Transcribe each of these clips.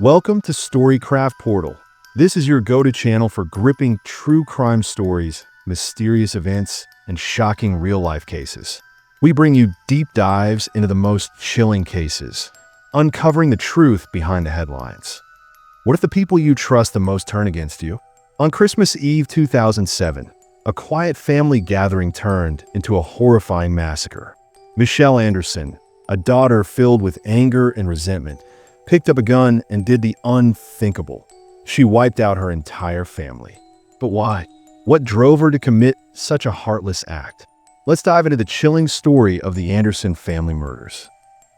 Welcome to Storycraft Portal. This is your go-to channel for gripping true crime stories, mysterious events, and shocking real-life cases. We bring you deep dives into the most chilling cases, uncovering the truth behind the headlines. What if the people you trust the most turn against you? On Christmas Eve 2007, a quiet family gathering turned into a horrifying massacre. Michele Anderson, a daughter filled with anger and resentment, picked up a gun and did the unthinkable. She wiped out her entire family. But why? What drove her to commit such a heartless act? Let's dive into the chilling story of the Anderson family murders.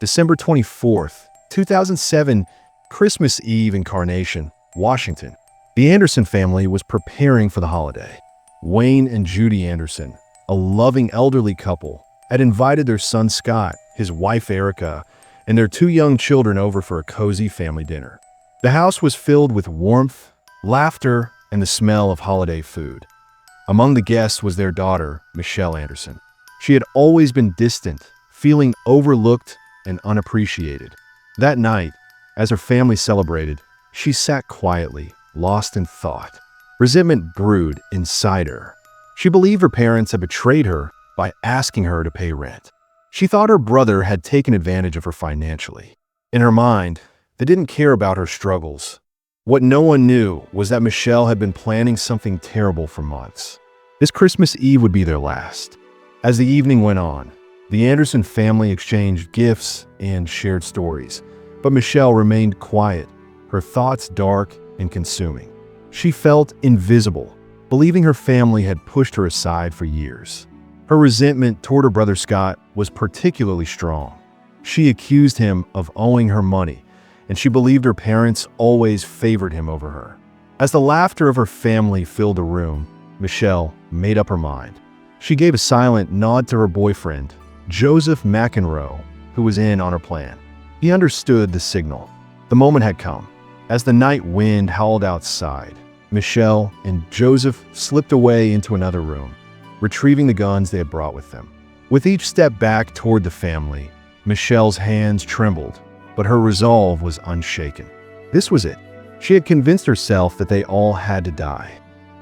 December 24th, 2007, Christmas Eve in Carnation, Washington. The Anderson family was preparing for the holiday. Wayne and Judy Anderson, a loving elderly couple, had invited their son Scott, his wife Erica, and their two young children over for a cozy family dinner. The house was filled with warmth, laughter, and the smell of holiday food. Among the guests was their daughter, Michele Anderson. She had always been distant, feeling overlooked and unappreciated. That night, as her family celebrated, she sat quietly, lost in thought. Resentment brewed inside her. She believed her parents had betrayed her by asking her to pay rent. She thought her brother had taken advantage of her financially. In her mind, they didn't care about her struggles. What no one knew was that Michele had been planning something terrible for months. This Christmas Eve would be their last. As the evening went on, the Anderson family exchanged gifts and shared stories, but Michele remained quiet, her thoughts dark and consuming. She felt invisible, believing her family had pushed her aside for years. Her resentment toward her brother Scott was particularly strong. She accused him of owing her money, and she believed her parents always favored him over her. As the laughter of her family filled the room, Michele made up her mind. She gave a silent nod to her boyfriend, Joseph McEnroe, who was in on her plan. He understood the signal. The moment had come. As the night wind howled outside, Michele and Joseph slipped away into another room, retrieving the guns they had brought with them. With each step back toward the family, Michele's hands trembled, but her resolve was unshaken. This was it. She had convinced herself that they all had to die.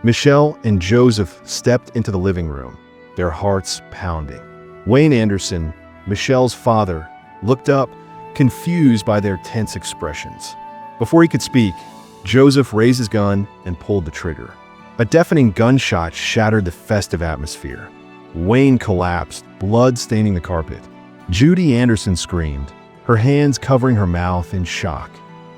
Michele and Joseph stepped into the living room, their hearts pounding. Wayne Anderson, Michele's father, looked up, confused by their tense expressions. Before he could speak, Joseph raised his gun and pulled the trigger. A deafening gunshot shattered the festive atmosphere. Wayne collapsed, blood staining the carpet. Judy Anderson screamed, her hands covering her mouth in shock.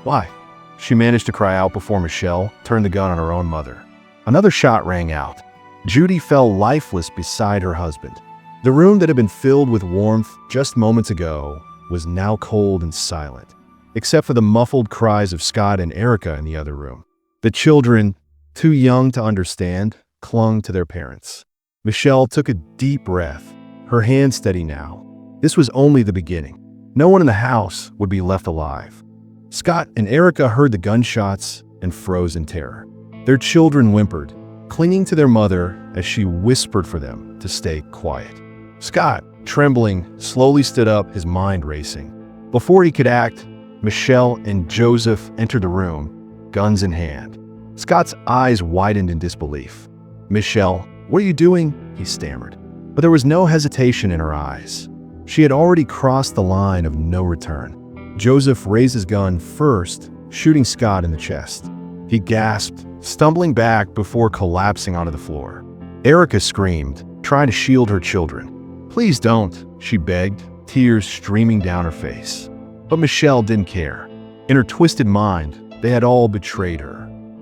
Why? She managed to cry out before Michele turned the gun on her own mother. Another shot rang out. Judy fell lifeless beside her husband. The room that had been filled with warmth just moments ago was now cold and silent, except for the muffled cries of Scott and Erica in the other room. The children, too young to understand, clung to their parents. Michele took a deep breath, her hands steady now. This was only the beginning. No one in the house would be left alive. Scott and Erica heard the gunshots and froze in terror. Their children whimpered, clinging to their mother as she whispered for them to stay quiet. Scott, trembling, slowly stood up, his mind racing. Before he could act, Michele and Joseph entered the room, guns in hand. Scott's eyes widened in disbelief. "Michele, what are you doing?" he stammered. But there was no hesitation in her eyes. She had already crossed the line of no return. Joseph raised his gun first, shooting Scott in the chest. He gasped, stumbling back before collapsing onto the floor. Erica screamed, trying to shield her children. "Please don't," she begged, tears streaming down her face. But Michele didn't care. In her twisted mind, they had all betrayed her.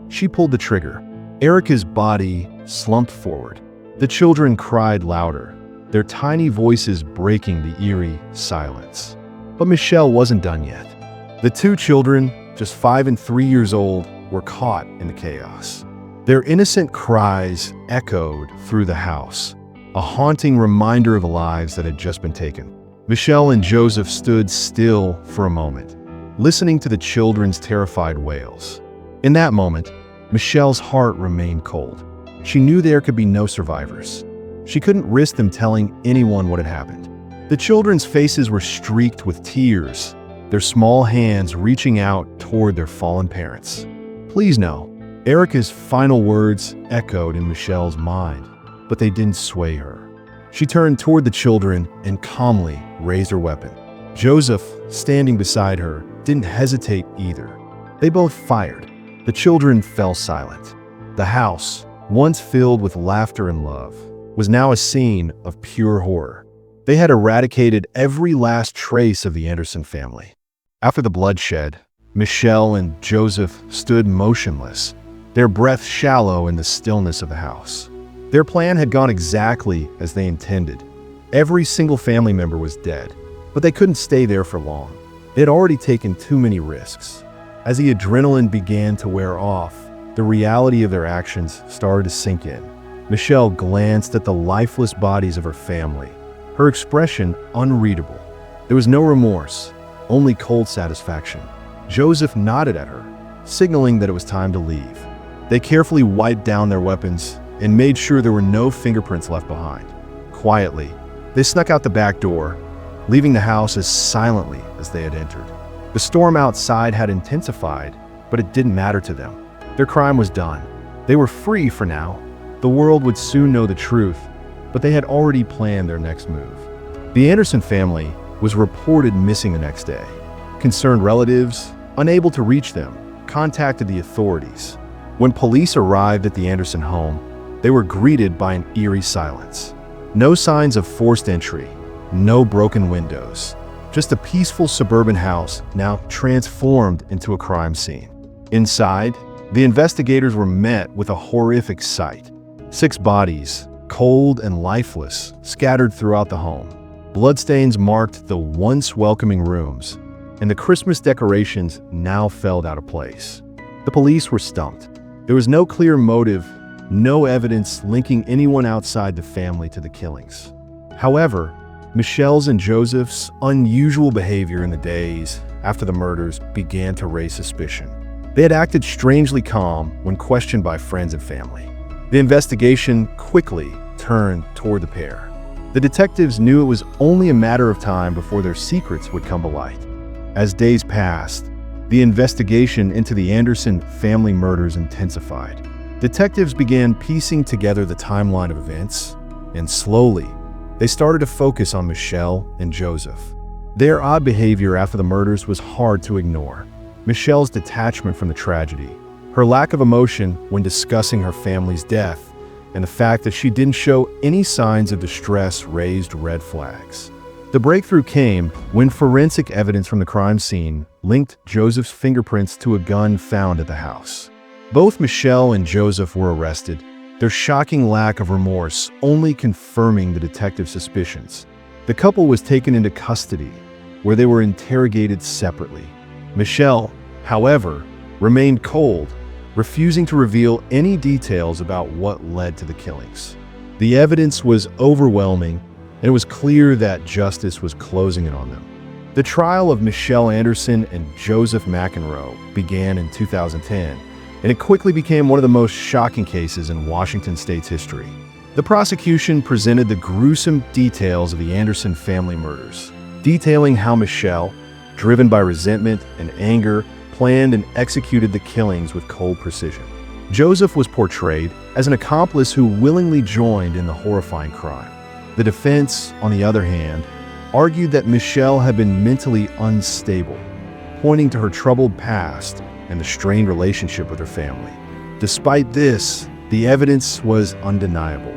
She pulled the trigger. Erica's body slumped forward. The children cried louder, their tiny voices breaking the eerie silence. But Michele wasn't done yet. The two children, just 5 and 3 years old, were caught in the chaos. Their innocent cries echoed through the house, a haunting reminder of the lives that had just been taken. Michele and Joseph stood still for a moment, listening to the children's terrified wails. In that moment, Michele's heart remained cold. She knew there could be no survivors. She couldn't risk them telling anyone what had happened. The children's faces were streaked with tears, their small hands reaching out toward their fallen parents. Please know, Erica's final words echoed in Michelle's mind, but they didn't sway her. She turned toward the children and calmly raised her weapon. Joseph, standing beside her, didn't hesitate either. They both fired. The children fell silent. The house, once filled with laughter and love, was now a scene of pure horror. They had eradicated every last trace of the Anderson family. After the bloodshed, Michele and Joseph stood motionless, their breath shallow in the stillness of the house. Their plan had gone exactly as they intended. Every single family member was dead, but they couldn't stay there for long. They had already taken too many risks. As the adrenaline began to wear off, the reality of their actions started to sink in. Michele glanced at the lifeless bodies of her family, her expression unreadable. There was no remorse, only cold satisfaction. Joseph nodded at her, signaling that it was time to leave. They carefully wiped down their weapons and made sure there were no fingerprints left behind. Quietly, they snuck out the back door, leaving the house as silently as they had entered. The storm outside had intensified, but it didn't matter to them. Their crime was done. They were free for now. The world would soon know the truth, but they had already planned their next move. The Anderson family was reported missing the next day. Concerned relatives, unable to reach them, contacted the authorities. When police arrived at the Anderson home, they were greeted by an eerie silence. No signs of forced entry, no broken windows. Just a peaceful suburban house now transformed into a crime scene. Inside, the investigators were met with a horrific sight. 6 bodies, cold and lifeless, scattered throughout the home. Bloodstains marked the once welcoming rooms, and the Christmas decorations now fell out of place. The police were stumped. There was no clear motive, no evidence linking anyone outside the family to the killings. However, Michele's and Joseph's unusual behavior in the days after the murders began to raise suspicion. They had acted strangely calm when questioned by friends and family. The investigation quickly turned toward the pair. The detectives knew it was only a matter of time before their secrets would come to light. As days passed, the investigation into the Anderson family murders intensified. Detectives began piecing together the timeline of events, and slowly, they started to focus on Michele and Joseph. Their odd behavior after the murders was hard to ignore. Michele's detachment from the tragedy, her lack of emotion when discussing her family's death, and the fact that she didn't show any signs of distress raised red flags. The breakthrough came when forensic evidence from the crime scene linked Joseph's fingerprints to a gun found at the house. Both Michele and Joseph were arrested, their shocking lack of remorse only confirming the detective's suspicions. The couple was taken into custody, where they were interrogated separately. Michele, however, remained cold, refusing to reveal any details about what led to the killings. The evidence was overwhelming, and it was clear that justice was closing in on them. The trial of Michele Anderson and Joseph McEnroe began in 2010, and it quickly became one of the most shocking cases in Washington state's history. The prosecution presented the gruesome details of the Anderson family murders, detailing how Michele, driven by resentment and anger, planned and executed the killings with cold precision. Joseph was portrayed as an accomplice who willingly joined in the horrifying crime. The defense, on the other hand, argued that Michele had been mentally unstable, pointing to her troubled past and the strained relationship with her family. Despite this, the evidence was undeniable.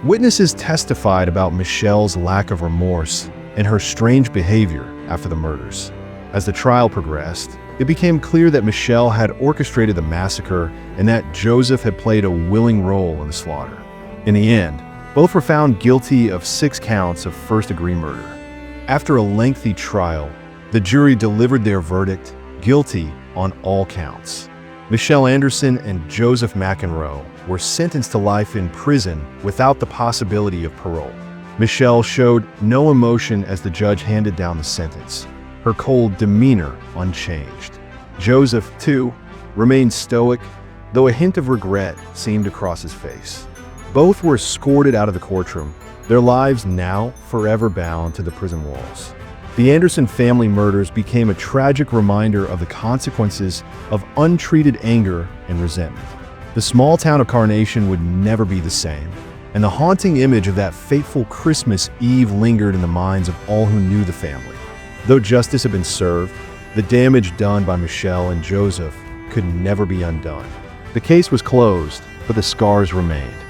Witnesses testified about Michele's lack of remorse and her strange behavior after the murders. As the trial progressed, it became clear that Michele had orchestrated the massacre and that Joseph had played a willing role in the slaughter. In the end, both were found guilty of 6 counts of first-degree murder. After a lengthy trial, the jury delivered their verdict, guilty on all counts. Michele Anderson and Joseph McEnroe were sentenced to life in prison without the possibility of parole. Michele showed no emotion as the judge handed down the sentence, her cold demeanor unchanged. Joseph, too, remained stoic, though a hint of regret seemed to cross his face. Both were escorted out of the courtroom, their lives now forever bound to the prison walls. The Anderson family murders became a tragic reminder of the consequences of untreated anger and resentment. The small town of Carnation would never be the same, and the haunting image of that fateful Christmas Eve lingered in the minds of all who knew the family. Though justice had been served, the damage done by Michele and Joseph could never be undone. The case was closed, but the scars remained.